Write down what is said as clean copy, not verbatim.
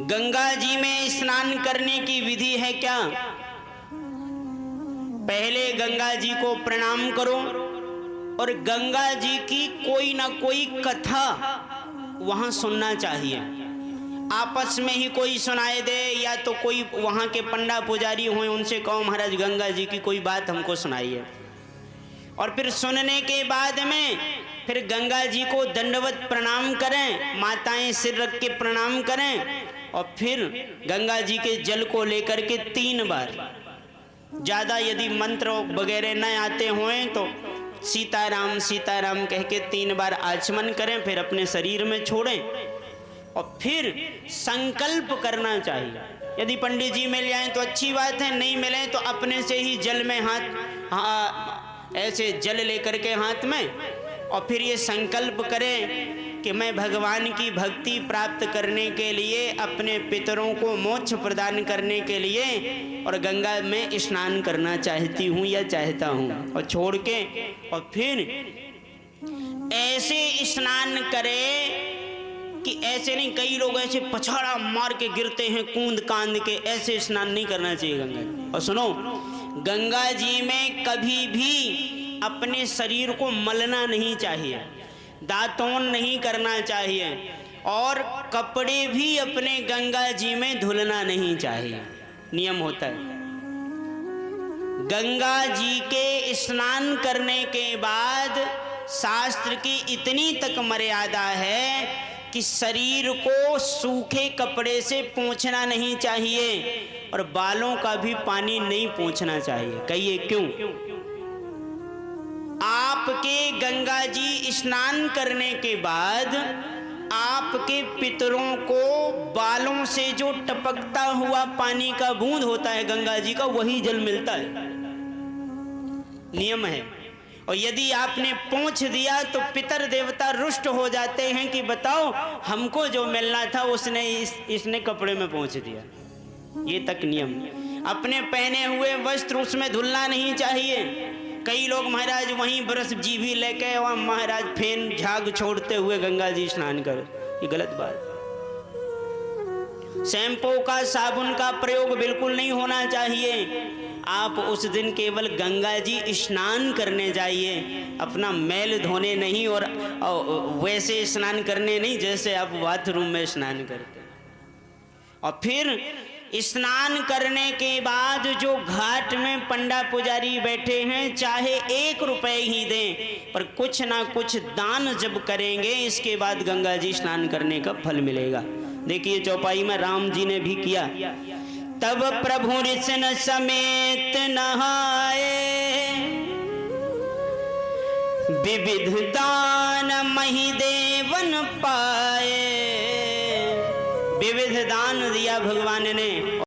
गंगा जी में स्नान करने की विधि है क्या? पहले गंगा जी को प्रणाम करो और गंगा जी की कोई ना कोई कथा वहां सुनना चाहिए। आपस में ही कोई सुनाए दे या तो कोई वहां के पंडा पुजारी हों, उनसे कहो महाराज गंगा जी की कोई बात हमको सुनाइए। और फिर सुनने के बाद में फिर गंगा जी को दंडवत प्रणाम करें, माताएं सिर रख के प्रणाम करें और फिर गंगा जी के जल को लेकर के 3 बार, ज़्यादा यदि मंत्र वगैरह न आते हों तो सीताराम सीताराम कह के 3 बार आचमन करें, फिर अपने शरीर में छोड़ें और फिर संकल्प करना चाहिए। यदि पंडित जी मिल जाएं तो अच्छी बात है, नहीं मिले तो अपने से ही जल में हाथ ऐसे जल लेकर के हाथ में और फिर ये संकल्प करें कि मैं भगवान की भक्ति प्राप्त करने के लिए, अपने पितरों को मोक्ष प्रदान करने के लिए और गंगा में स्नान करना चाहती हूँ या चाहता हूँ, और छोड़ के और फिर ऐसे स्नान करें कि ऐसे नहीं, कई लोग ऐसे पछाड़ा मार के गिरते हैं कूद कांद के, ऐसे स्नान नहीं करना चाहिए गंगा। और सुनो, गंगा जी में कभी भी अपने शरीर को मलना नहीं चाहिए, दातून नहीं करना चाहिए और कपड़े भी अपने गंगा जी में धुलना नहीं चाहिए। नियम होता है, गंगा जी के स्नान करने के बाद शास्त्र की इतनी तक मर्यादा है कि शरीर को सूखे कपड़े से पोंछना नहीं चाहिए और बालों का भी पानी नहीं पोंछना चाहिए। कहिए क्यों? आपके गंगा जी स्नान करने के बाद आपके पितरों को बालों से जो टपकता हुआ पानी का बूंद होता है गंगा जी का, वही जल मिलता है। नियम है। और यदि आपने पोंछ दिया तो पितर देवता रुष्ट हो जाते हैं कि बताओ हमको जो मिलना था उसने इसने कपड़े में पोंछ दिया। ये तक नियम। अपने पहने हुए वस्त्र उसमें धुलना नहीं चाहिए। कई लोग महाराज वहीं ब्रश जीभी लेके और महाराज फेन झाग छोड़ते हुए गंगा जी स्नान कर, ये गलत बात। शैम्पू का साबुन का प्रयोग बिल्कुल नहीं होना चाहिए। आप उस दिन केवल गंगा जी स्नान करने जाइए, अपना मैल धोने नहीं और वैसे स्नान करने नहीं जैसे आप बाथरूम में स्नान करते। और फिर स्नान करने के बाद जो घाट में पंडा पुजारी बैठे हैं, चाहे 1 रुपए ही दें पर कुछ ना कुछ दान जब करेंगे इसके बाद गंगा जी स्नान करने का फल मिलेगा। देखिए चौपाई में राम जी ने भी किया। तब प्रभु ऋषन समेत नहाए, विविध दान मही देवन पाए। विविध दान दिया भगवान ने।